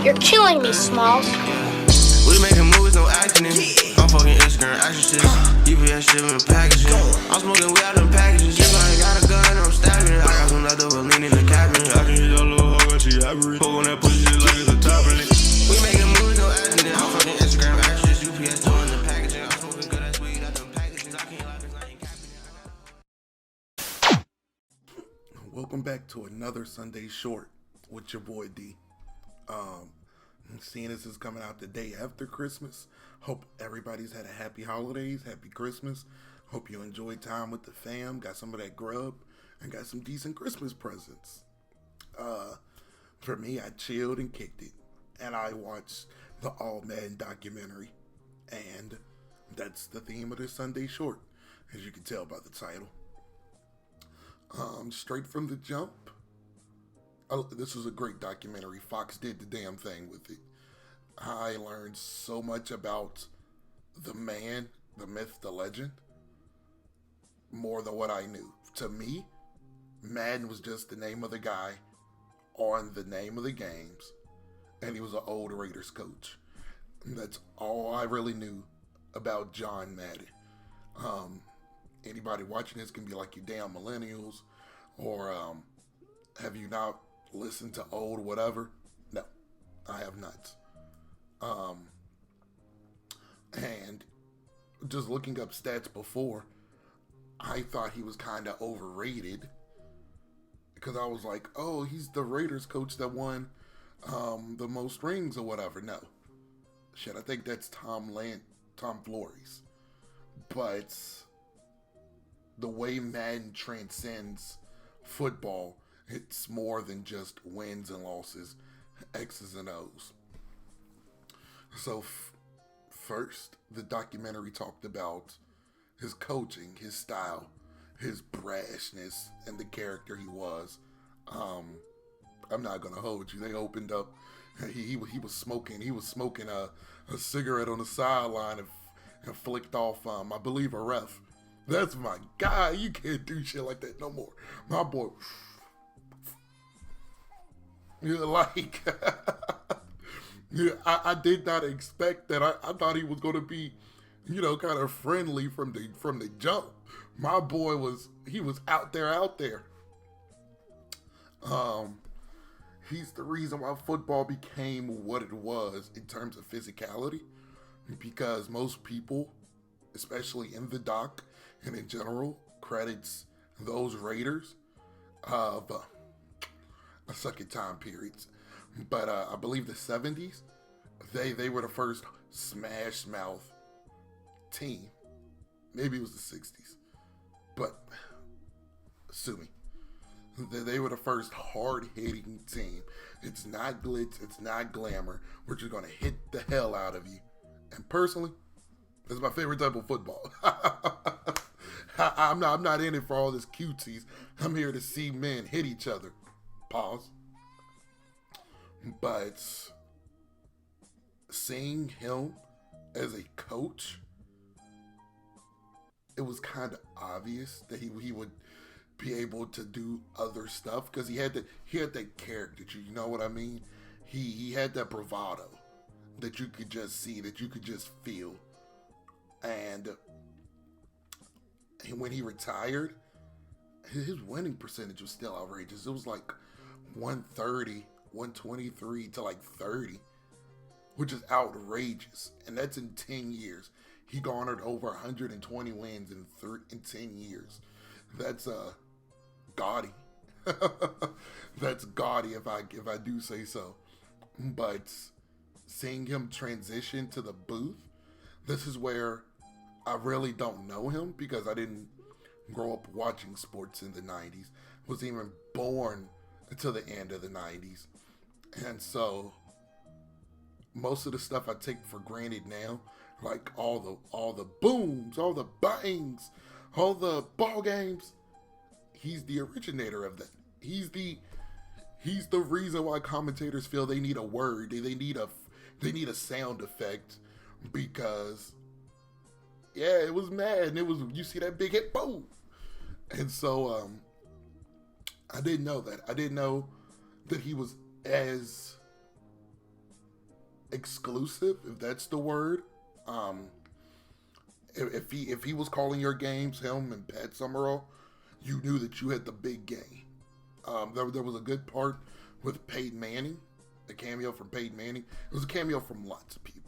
You're killing me, Smalls. We making movies, no acting in. I'm fucking Instagram action shit. UPS shipping packages. I'm smoking weed out them packages. If I ain't got a gun, I'm stabbing it. I got some leftover lean in the cabinet. I can hit your little hoe when she average. Poke on that pussy shit like it's a top in it. We making movies, no acting in. I'm fucking Instagram action shit. UPS doing the packaging. I'm smoking good ass weed out them packages. I can't lie, 'cause I ain't capping it. Welcome back to another Sunday Short with your boy D. Seeing this is coming out the day after Christmas, hope everybody's had a happy holidays, happy Christmas. Hope you enjoyed time with the fam, got some of that grub, and got some decent Christmas presents. For me, I chilled and kicked it, and I watched the All Madden documentary, and that's the theme of this Sunday Short, as you can tell by the title. Straight from the jump, this was a great documentary. Fox did the damn thing with it. I learned so much about the man, the myth, the legend, more than what I knew. To me, Madden was just the name of the guy on the name of the games, and he was an old Raiders coach. That's all I really knew about John Madden. Anybody watching this can be like, you damn millennials, or have you not listened to old whatever? No, I have not. And just looking up stats before, I thought he was kind of overrated, because I was like, oh, he's the Raiders coach that won the most rings or whatever. No, shit, I think that's Tom Flores. But the way Madden transcends football, it's more than just wins and losses, X's and O's. So first, the documentary talked about his coaching, his style, his brashness, and the character he was. I'm not gonna hold you. They opened up. He was smoking. He was smoking a cigarette on the sideline and flicked off. I believe a ref. That's my guy. You can't do shit like that no more. My boy. You're like, yeah, I did not expect that. I thought he was going to be, kind of friendly from the jump. My boy was out there. He's the reason why football became what it was in terms of physicality, because most people, especially in the doc and in general, credits those Raiders of second time periods. But I believe the 70s, they were the first smash mouth team. Maybe it was the 60s, but sue me. They were the first hard-hitting team. It's not glitz, it's not glamour. We're just gonna hit the hell out of you. And personally, that's my favorite type of football. I'm not in it for all this cutesies. I'm here to see men hit each other. Pause. But seeing him as a coach, it was kind of obvious that he would be able to do other stuff, because he had that character. You know what I mean? He had that bravado that you could just see, that you could just feel. And when he retired, his winning percentage was still outrageous. It was like 130, 123 to like 30, which is outrageous. And that's in 10 years. He garnered over 120 wins in 10 years. That's gaudy. That's gaudy if I do say so. But seeing him transition to the booth, this is where I really don't know him, because I didn't grow up watching sports in the 90s. Wasn't even born until the end of the 90s. And so most of the stuff I take for granted now, like all the booms, all the bangs, all the ball games, he's the originator of that. He's the reason why commentators feel they need a word, they need a sound effect, because yeah, it was mad, and you see that big hit, boom. And so I didn't know that. I didn't know that he was as exclusive, if that's the word. If he was calling your games, him and Pat Summerall, you knew that you had the big game. There was a good part with Peyton Manning, a cameo from Peyton Manning. It was a cameo from lots of people.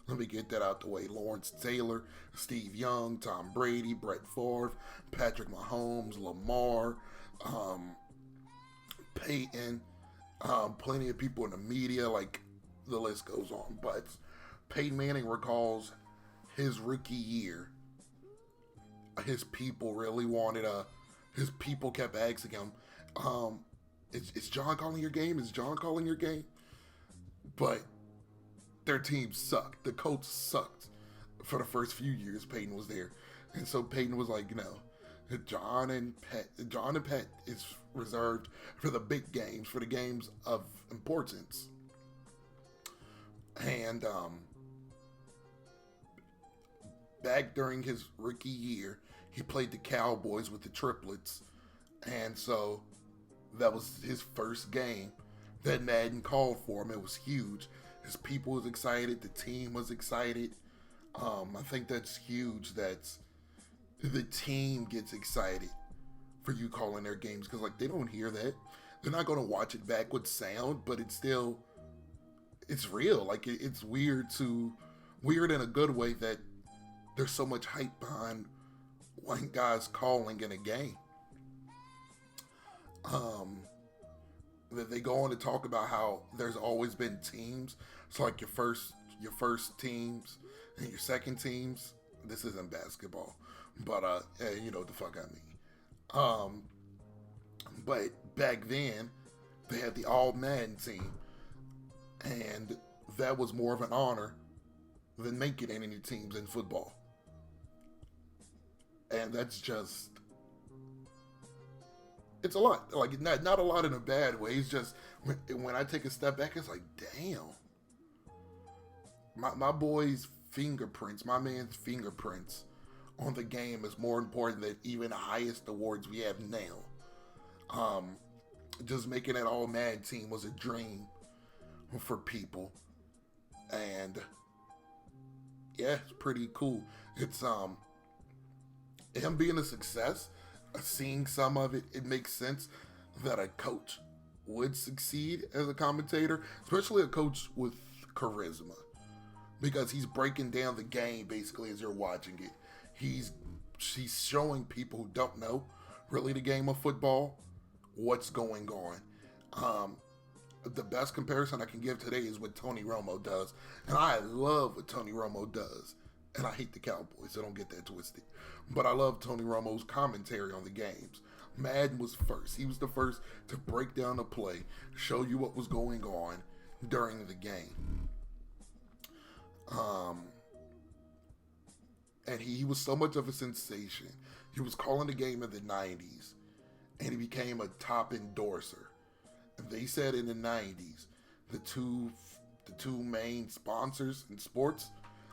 Let me get that out the way. Lawrence Taylor, Steve Young, Tom Brady, Brett Favre, Patrick Mahomes, Lamar, Peyton, plenty of people in the media, like the list goes on. But Peyton Manning recalls his rookie year. His people really wanted his people kept asking him, is John calling your game? Is John calling your game? But their team sucked. The Colts sucked for the first few years Peyton was there. And so Peyton was like, no, John and Pat is reserved for the big games, for the games of importance. And back during his rookie year, he played the Cowboys with the triplets. And so that was his first game that Madden called for him. It was huge. His people was excited. The team was excited. I think that's huge that the team gets excited for you calling their games, because like they don't hear that. They're not going to watch it back with sound, but it's real. Like it's weird in a good way that there's so much hype behind one guy's calling in a game. That they go on to talk about how there's always been teams. So like your first teams and your second teams. This isn't basketball, but you know what the fuck I mean. But back then they had the All Madden team, and that was more of an honor than making any teams in football. And that's just, it's a lot. Like not a lot in a bad way. It's just when I take a step back, it's like, damn. My boy's fingerprints, my man's fingerprints on the game is more important than even the highest awards we have now. Just making that all Madden team was a dream for people. And yeah, it's pretty cool. It's him being a success, seeing some of it, it makes sense that a coach would succeed as a commentator, especially a coach with charisma, because he's breaking down the game basically as you're watching it. He's showing people who don't know really the game of football what's going on. The best comparison I can give today is what Tony Romo does, and I love what Tony Romo does. And I hate the Cowboys, so don't get that twisted. But I love Tony Romo's commentary on the games. Madden was first. He was the first to break down the play, show you what was going on during the game. And he was so much of a sensation. He was calling the game in the 90s, and he became a top endorser. And they said in the 90s, the two main sponsors in sports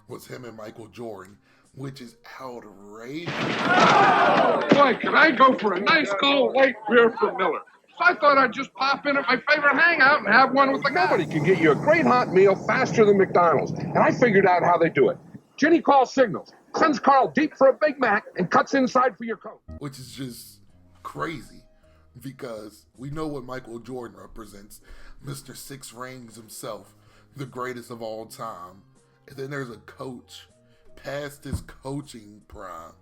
was him and Michael Jordan, which is outrageous. Oh, boy, can I go for a nice cold white beer from Miller? So I thought I'd just pop in at my favorite hangout and have one with the guys. Nobody can get you a great hot meal faster than McDonald's, and I figured out how they do it. Ginny calls signals, sends Carl deep for a Big Mac, and cuts inside for your Coke. Which is just crazy, because we know what Michael Jordan represents. Mr. Six Rings himself, the greatest of all time. And then there's a coach past his coaching prime,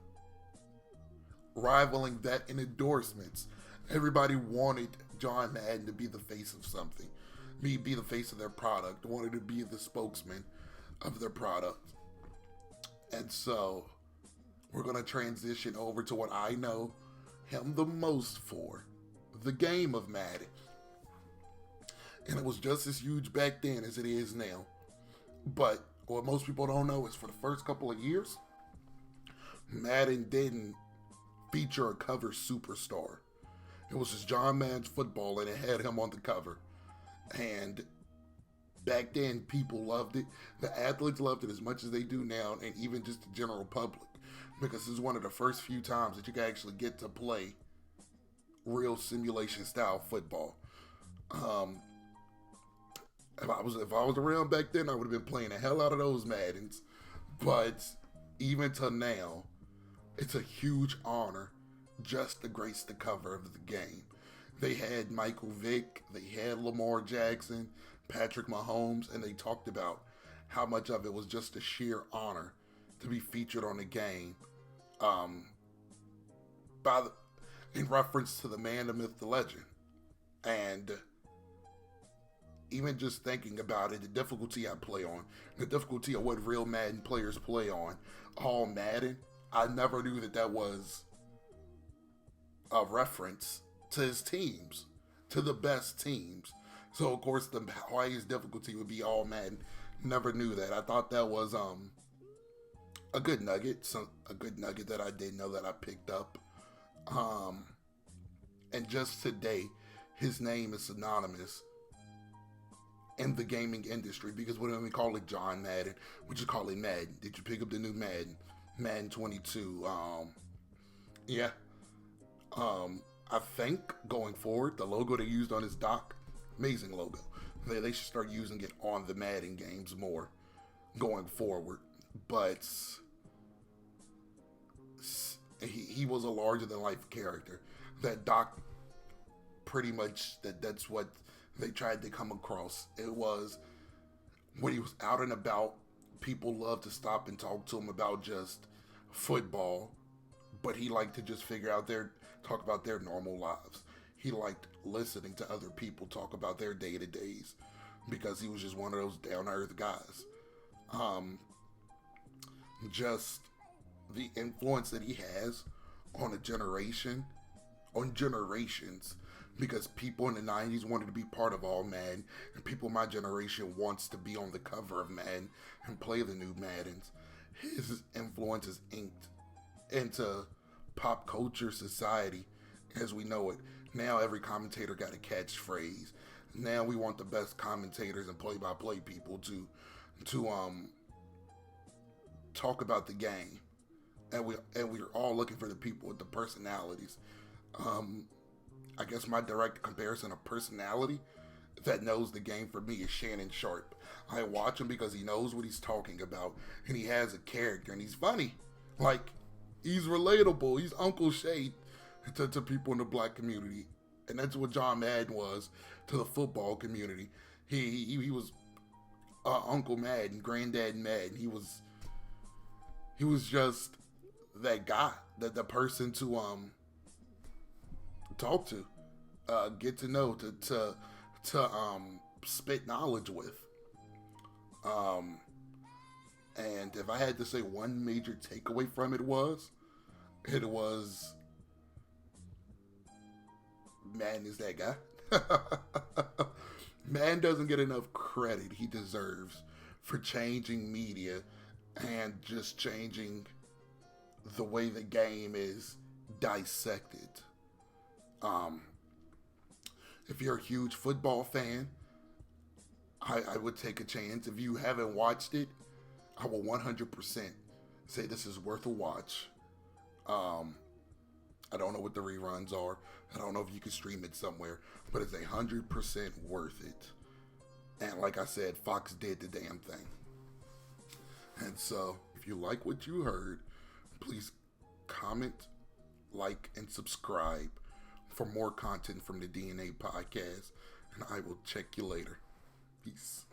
rivaling that in endorsements. Everybody wanted John Madden to be the face of something, be the face of their product, wanted to be the spokesman of their product. And so we're going to transition over to what I know him the most for, the game of Madden. And it was just as huge back then as it is now. But what most people don't know is for the first couple of years, Madden didn't feature a cover superstar. It was just John Madden's football, and it had him on the cover. And back then, people loved it. The athletes loved it as much as they do now, and even just the general public, because this is one of the first few times that you can actually get to play real simulation-style football. If I was around back then, I would have been playing the hell out of those Maddens. But even to now, it's a huge honor just to grace the cover of the game. They had Michael Vick, they had Lamar Jackson, Patrick Mahomes, and they talked about how much of it was just a sheer honor to be featured on the game. In reference to the man, the myth, the legend. And even just thinking about it, the difficulty I play on, the difficulty of what real Madden players play on, all Madden, I never knew that was a reference to his teams, to the best teams. So of course the highest difficulty would be all Madden. Never knew that. I thought that was a good nugget, a good nugget that I didn't know that I picked up. And just today, his name is synonymous in the gaming industry, because when we call it John Madden, we just call it Madden. Did you pick up the new Madden? Madden 22. Yeah. I think going forward, the logo they used on his dock, amazing logo. They should start using it on the Madden games more going forward. But he was a larger than life character. That doc, pretty much that's what they tried to come across. It was when he was out and about, people loved to stop and talk to him about just football, but he liked to just talk about their normal lives. He liked listening to other people talk about their day-to-days, because he was just one of those down-to-earth guys. Just the influence that he has on a generation, on generations, because people in the 90s wanted to be part of all Madden, and people in my generation wants to be on the cover of Madden and play the new Maddens. His influence is inked into pop culture society as we know it. Now every commentator got a catchphrase. Now we want the best commentators and play-by-play people to talk about the game. And we're all looking for the people with the personalities. I guess my direct comparison of personality that knows the game for me is Shannon Sharp. I watch him because he knows what he's talking about, and he has a character, and he's funny. Like, he's relatable. He's Uncle Shay to people in the black community. And that's what John Madden was to the football community. He was Uncle Madden, Granddad Madden. He was just that guy, that the person to talk to, get to know, to spit knowledge with. And if I had to say one major takeaway from it was Madden is that guy. Madden doesn't get enough credit he deserves for changing media and just changing the way the game is dissected. If you're a huge football fan, I would take a chance. If you haven't watched it, I will 100% say this is worth a watch. I don't know what the reruns are. I don't know if you can stream it somewhere, but it's 100% worth it. And like I said, Fox did the damn thing. And so, if you like what you heard, please comment, like, and subscribe for more content from the DNA podcast. And I will check you later. Peace.